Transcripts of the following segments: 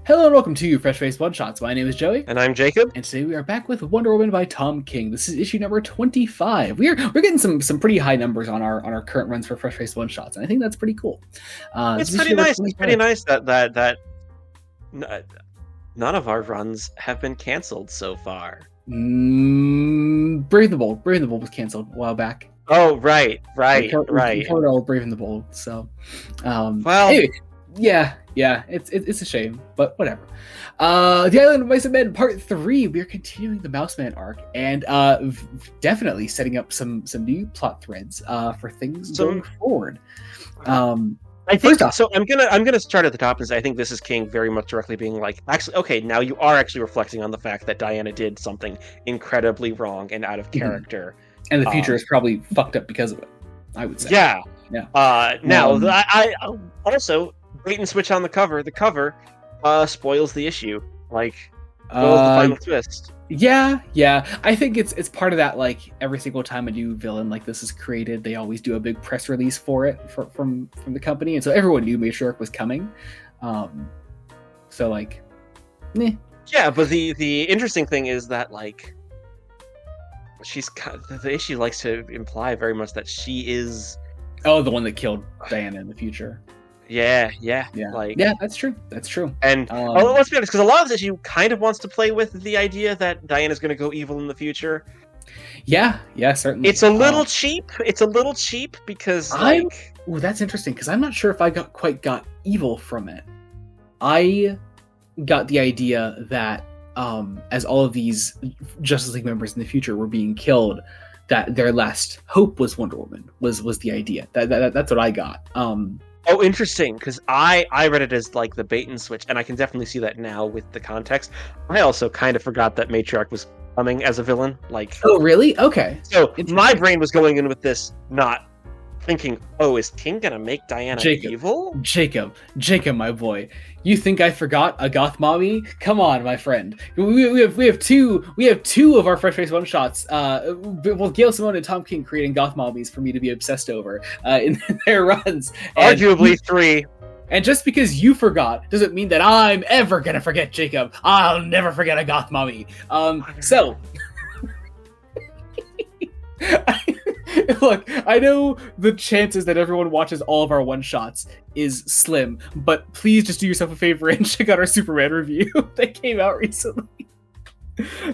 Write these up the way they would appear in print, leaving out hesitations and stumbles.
Hello and welcome to Fresh Face One Shots. My name is Joey, And I'm Jacob. and today we are back with Wonder Woman by Tom King. This is issue number 25. We're getting some pretty high numbers on our current runs for Fresh Face One Shots, and I think that's pretty cool. It's pretty nice. It's pretty nice that none of our runs have been canceled so far. Brave the Bold. Brave the Bold was canceled a while back. Oh, right. We covered all Brave and the Bold. So, well, anyway, yeah, it's a shame, but whatever. The Island of Mice and Men Part 3. We are continuing the Mouseman arc, and definitely setting up some new plot threads for things going forward. I think so. I'm gonna start at the top and say I think this is King very much directly being like, actually, okay, now you are actually reflecting on the fact that Diana did something incredibly wrong and out of character, and the future is probably fucked up because of it, I would say. Yeah. Now, I also bait and switch on the cover. The cover spoils the issue. Like, spoils the final twist. Yeah. I think it's part of that. Like, every single time a new villain like this is created, they always do a big press release for it from the company, and so everyone knew Matriarch was coming. So like, meh. Yeah, but the interesting thing is that like, the issue likes to imply very much that she is the one that killed Diana in the future. Yeah. Like, yeah, that's true. And let's be honest, because a lot of this issue kind of wants to play with the idea that Diana's going to go evil in the future. Yeah, certainly. It's a little cheap. It's a little cheap because that's interesting because I'm not sure if I quite got evil from it. I got the idea that as all of these Justice League members in the future were being killed, that their last hope was Wonder Woman. Was the idea. That's what I got. Oh, interesting, because I read it as like the bait and switch, and I can definitely see that now with the context. I also kind of forgot that Matriarch was coming as a villain. Like, oh, really? Okay. So my brain was going in with this, not thinking, oh, is King gonna make Diana evil? Jacob, my boy. You think I forgot a goth mommy? Come on, my friend. We have two of our Fresh Face One Shots. Both Gail Simone and Tom King creating goth mommies for me to be obsessed over in their runs. Arguably three. And just because you forgot doesn't mean that I'm ever gonna forget, Jacob. I'll never forget a goth mommy. So. Look, I know the chances that everyone watches all of our one-shots is slim, but please just do yourself a favor and check out our Superman review that came out recently.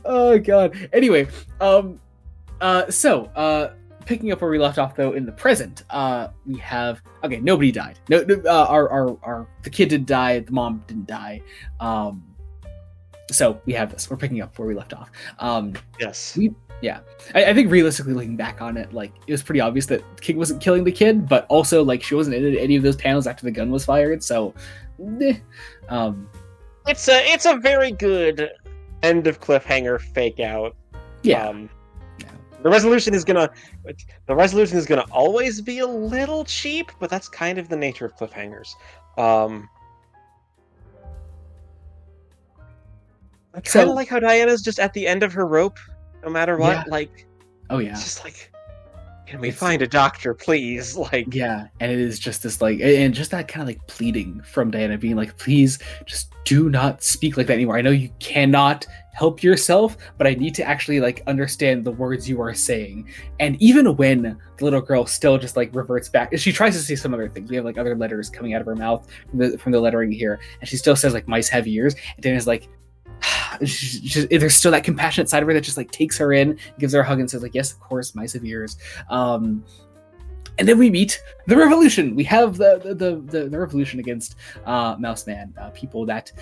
Oh, God. Anyway, picking up where we left off, though, in the present, we have... Okay, nobody died. No, the kid didn't die, the mom didn't die. So we have this. We're picking up where we left off. Yes. I think realistically looking back on it, like, it was pretty obvious that King wasn't killing the kid, but also, like, she wasn't in any of those panels after the gun was fired, so it's a very good end of cliffhanger fake out. The resolution is gonna always be a little cheap, but that's kind of the nature of cliffhangers. I kind of like how Diana's just at the end of her rope. No matter what, like, it's just like, can we find a doctor, please? Like, yeah, and it is just this, like, and just that kind of like pleading from Diana, being like, please, just do not speak like that anymore. I know you cannot help yourself, but I need to actually like understand the words you are saying. And even when the little girl still just like reverts back, she tries to say some other things. We have like other letters coming out of her mouth from the lettering here, and she still says like mice have ears. And Diana's like. There's still that compassionate side of her that just like takes her in, gives her a hug, and says like, "Yes, of course, mice have ears." And then we meet the revolution. We have the revolution against Mouseman, people that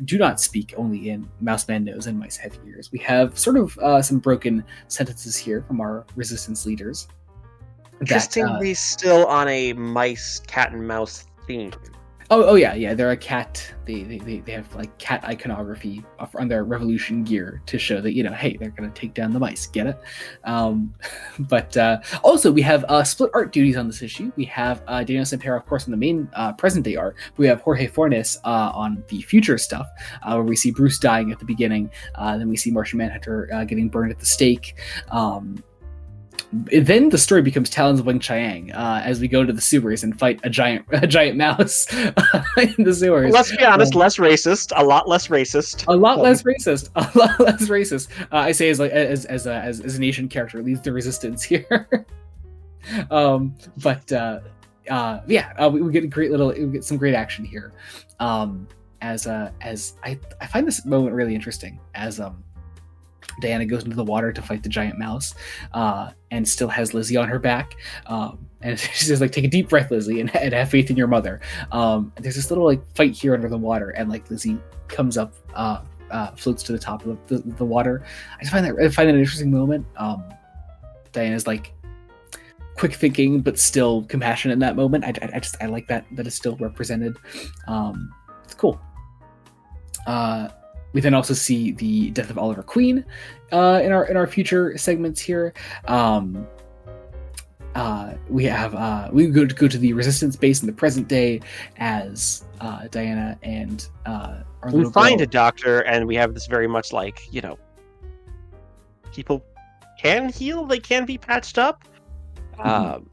do not speak, only in Mouseman knows and mice have ears. We have sort of some broken sentences here from our resistance leaders. Interestingly, still on a cat and mouse theme. Oh yeah. They're a cat. They have like cat iconography on their revolution gear to show that, you know, hey, they're gonna take down the mice. Get it? But also we have split art duties on this issue. We have Daniel Sampere, of course, on the main present day art. We have Jorge Fornes on the future stuff, where we see Bruce dying at the beginning. Then we see Martian Manhunter getting burned at the stake. Then the story becomes Talons of Wing Chiang as we go to the sewers and fight a giant mouse in the sewers. Let's be honest, less racist, a lot less racist. A lot less racist. A lot less racist. I say as an Asian character leads the resistance here. We get some great action here. As I find this moment really interesting as Diana goes into the water to fight the giant mouse, and still has Lizzie on her back. And she says, like, take a deep breath, Lizzie, and have faith in your mother. There's this little, like, fight here under the water, and, like, Lizzie comes up, floats to the top of the water. I find that an interesting moment. Diana's, like, quick thinking, but still compassionate in that moment. I like that it's still represented. It's cool. We then also see the death of Oliver Queen in our future segments here. We go to the Resistance base in the present day as Diana and our we find a doctor, and we have this very much like, people can heal, they can be patched up. Mm-hmm.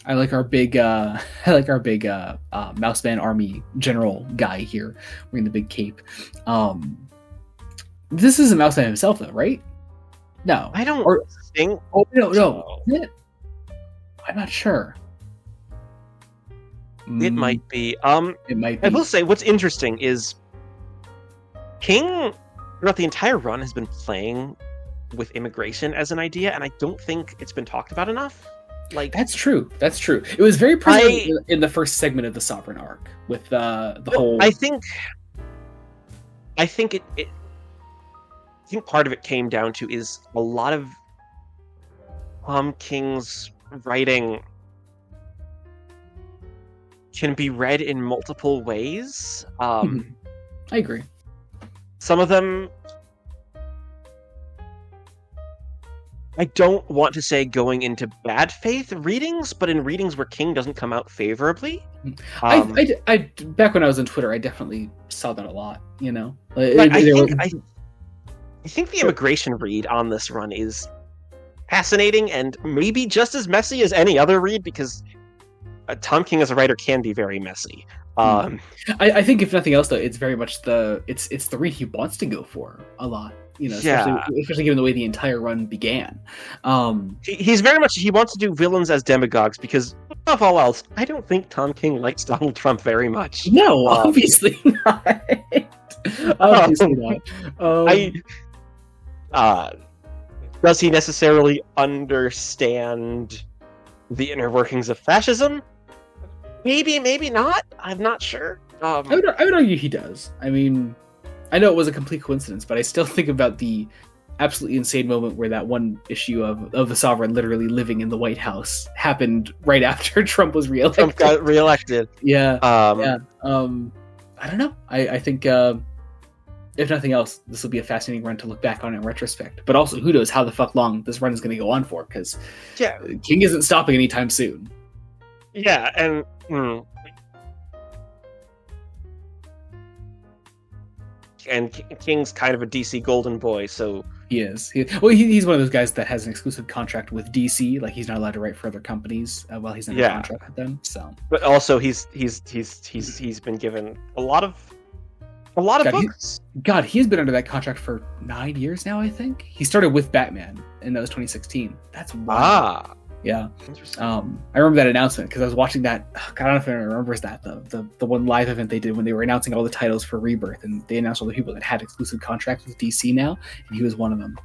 I like our big Mouseman army general guy here wearing the big cape. This isn't Mouseman himself though, right? No. I don't think. Oh no. I'm not sure. It might be. It might be. I will say what's interesting is King throughout the entire run has been playing with immigration as an idea, and I don't think it's been talked about enough. Like, that's true. It was very present in the first segment of the Sovereign arc with the whole. I think part of it came down to is a lot of King's writing can be read in multiple ways. I agree. Some of them, I don't want to say going into bad faith readings, but in readings where King doesn't come out favorably. I back when I was on Twitter, I definitely saw that a lot. I think the immigration read on this run is fascinating and maybe just as messy as any other read, because Tom King as a writer can be very messy. I think if nothing else, though, it's very much it's the read he wants to go for a lot. Especially given the way the entire run began. He's very much, he wants to do villains as demagogues because, above all else, I don't think Tom King likes Donald Trump very much. No, obviously not. Obviously not. Does he necessarily understand the inner workings of fascism? Maybe, maybe not. I'm not sure. I would argue he does. I mean, I know it was a complete coincidence, but I still think about the absolutely insane moment where that one issue of the Sovereign literally living in the White House happened right after Trump was reelected. Trump got reelected. Yeah. I don't know. I think if nothing else, this will be a fascinating run to look back on in retrospect. But also, who knows how the fuck long this run is going to go on for? Because King isn't stopping anytime soon. Yeah, and King's kind of a DC golden boy, so he is. He's one of those guys that has an exclusive contract with DC. Like, he's not allowed to write for other companies while he's under contract with them. So, but also he's been given a lot of books. He's been under that contract for 9 years now. I think he started with Batman, and that was 2016. That's wild. Yeah. I remember that announcement because I was watching that. I don't know if anyone remembers that the one live event they did when they were announcing all the titles for Rebirth, and they announced all the people that had exclusive contracts with DC now, and he was one of them.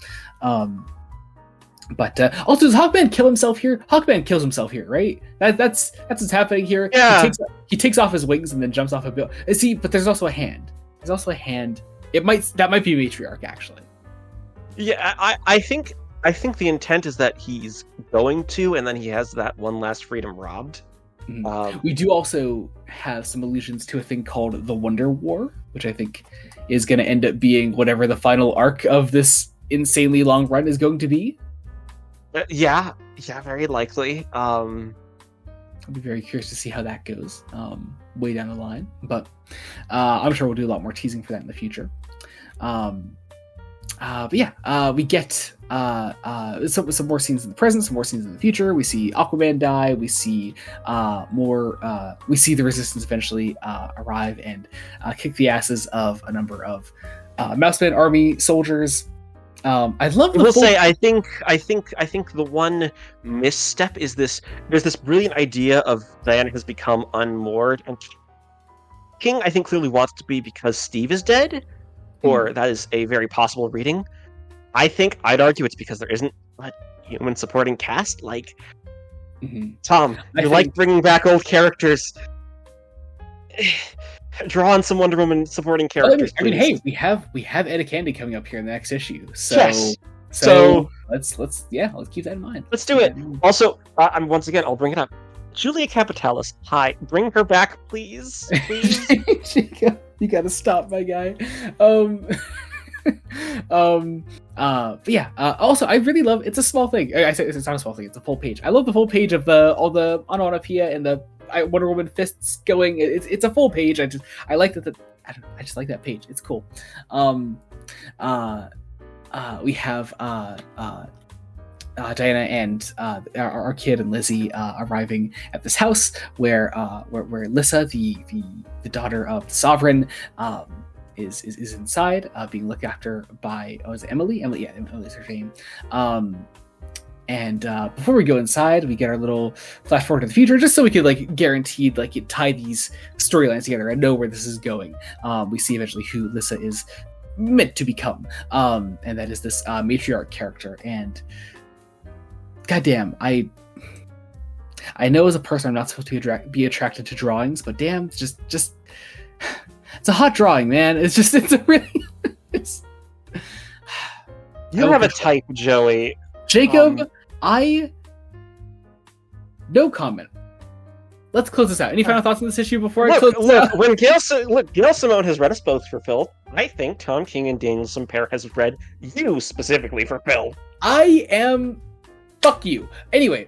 But also, does Hawkman kill himself here? Hawkman kills himself here, right? That's what's happening here. Yeah. He takes off his wings and then jumps off a building. See, but there's also a hand. That might be Matriarch, actually. Yeah, I think the intent is that he's going to, and then he has that one last freedom robbed. Mm-hmm. We do also have some allusions to a thing called the Wonder War, which I think is going to end up being whatever the final arc of this insanely long run is going to be. Yeah, very likely. I'll be very curious to see how that goes way down the line, but I'm sure we'll do a lot more teasing for that in the future. But yeah, we get some more scenes in the present, some more scenes in the future. We see Aquaman die. We see more. We see the Resistance eventually arrive and kick the asses of a number of Mouseman Army soldiers. I love. I will say, I think the one misstep is this. There's this brilliant idea of Diana has become unmoored, and King, I think, clearly wants to be because Steve is dead, or that is a very possible reading. I'd argue it's because there isn't a human supporting cast. Like, Tom, you like bringing back old characters. Draw on some Wonder Woman supporting characters. I mean, hey, we have Etta Candy coming up here in the next issue. So, yes. So let's keep that in mind. Let's do it. Also, once again, I'll bring it up. Julia Capitalis, hi, bring her back, please. You gotta stop, my guy. But yeah. Also, I really love. It's a small thing. I say it's not a small thing. It's a full page. I love the full page of all the onomatopoeia and the Wonder Woman fists going. It's a full page. I like that. I don't know. I just like that page. It's cool. We have Diana and our kid and Lizzie arriving at this house where Lissa, the daughter of the Sovereign, is inside, being looked after by is it Emily? Emily, yeah, Emily's her name. And before we go inside, we get our little flash forward to the future, just so we could guaranteed tie these storylines together and know where this is going. We see eventually who Lissa is meant to become, and that is this matriarch character. And goddamn, I know as a person I'm not supposed to be attracted to drawings, but damn, it's just it's a hot drawing, man. It's a really you have a type, Joey. Jacob, no comment. Let's close this out. Any final thoughts on this issue before I close this out? When Gail Simone has read us both for Phil, I think Tom King and Daniel Sampere has read you specifically for Phil. Fuck you. Anyway,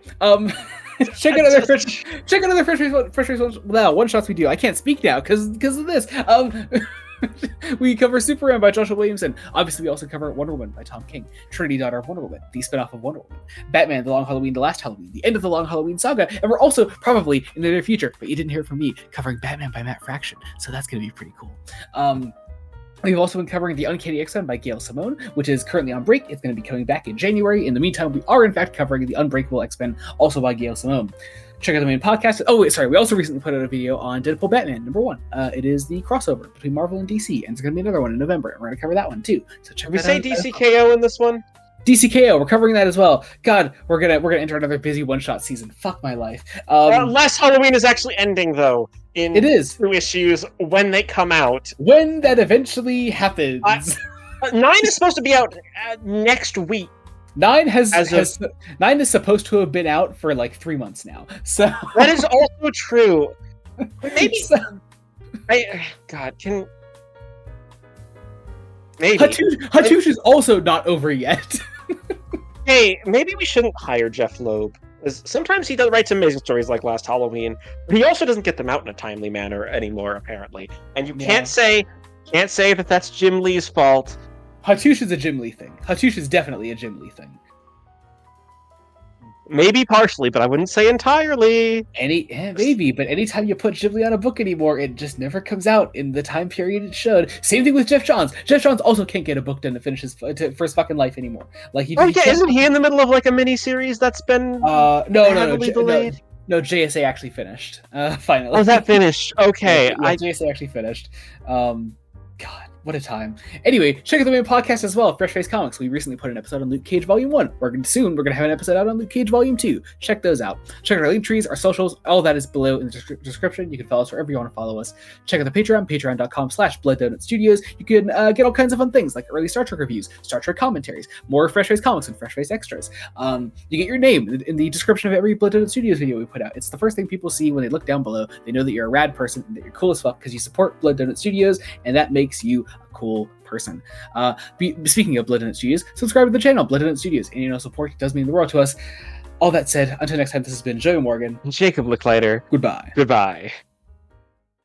check out other Fresh one shots we do. I can't speak now because of this. We cover Superman by Joshua Williamson. Obviously, we also cover Wonder Woman by Tom King, Trinity, Daughter of Wonder Woman, the spinoff of Wonder Woman, Batman, The Long Halloween, The Last Halloween, the end of the Long Halloween saga, and we're also probably in the near future, but you didn't hear from me, covering Batman by Matt Fraction, so that's going to be pretty cool. We've also been covering The Uncanny X-Men by Gail Simone, which is currently on break. It's going to be coming back in January. In the meantime, we are in fact covering The Unbreakable X-Men, also by Gail Simone. Check out the main podcast. Oh, wait, sorry. We also recently put out a video on Deadpool Batman #1. It is the crossover between Marvel and DC, and there's going to be another one in November, and we're going to cover that one too. So check that out. We say DCKO in this one? DCKO, we're covering that as well. God, we're gonna enter another busy one-shot season. Fuck my life. Last Halloween is actually ending, though. It is 2 issues when they come out. When that eventually happens. 9 is supposed to be out next week. 9 9 is supposed to have been out for 3 months now. So that is also true. Maybe maybe Hattush is also not over yet. Hey, maybe we shouldn't hire Jeff Loeb. Sometimes he writes amazing stories like Last Halloween, but he also doesn't get them out in a timely manner anymore, apparently. And you can't say that that's Jim Lee's fault. Hattush is a Jim Lee thing. Hattush is definitely a Jim Lee thing. Maybe partially, but I wouldn't say entirely. Maybe, but anytime you put Jim Lee on a book anymore, it just never comes out in the time period it should. Same thing with Jeff Johns. Jeff Johns also can't get a book done to finish for his fucking life anymore. Isn't he in the middle of a mini-series that's been delayed? No, JSA actually finished. Finally. Oh, that finished. Okay. JSA actually finished. God, what a time. Anyway, check out the main podcast as well, Fresh Face Comics. We recently put an episode on Luke Cage Volume 1. We're going to have an episode out on Luke Cage Volume 2. Check those out. Check out our link trees, our socials, all that is below in the description. You can follow us wherever you want to follow us. Check out the Patreon, patreon.com/BloodDonut Studios. You can get all kinds of fun things like early Star Trek reviews, Star Trek commentaries, more Fresh Face Comics and Fresh Face Extras. You get your name in the description of every Blood Donut Studios video we put out. It's the first thing people see when they look down below. They know that you're a rad person and that you're cool as fuck because you support Blood Donut Studios, and that makes you a cool person. Speaking of Blood Donut Studios, subscribe to the channel, Blood Donut Studios. And support does mean the world to us. All that said, until next time, this has been Joey Morgan. Jacob Licklider. Goodbye. Goodbye.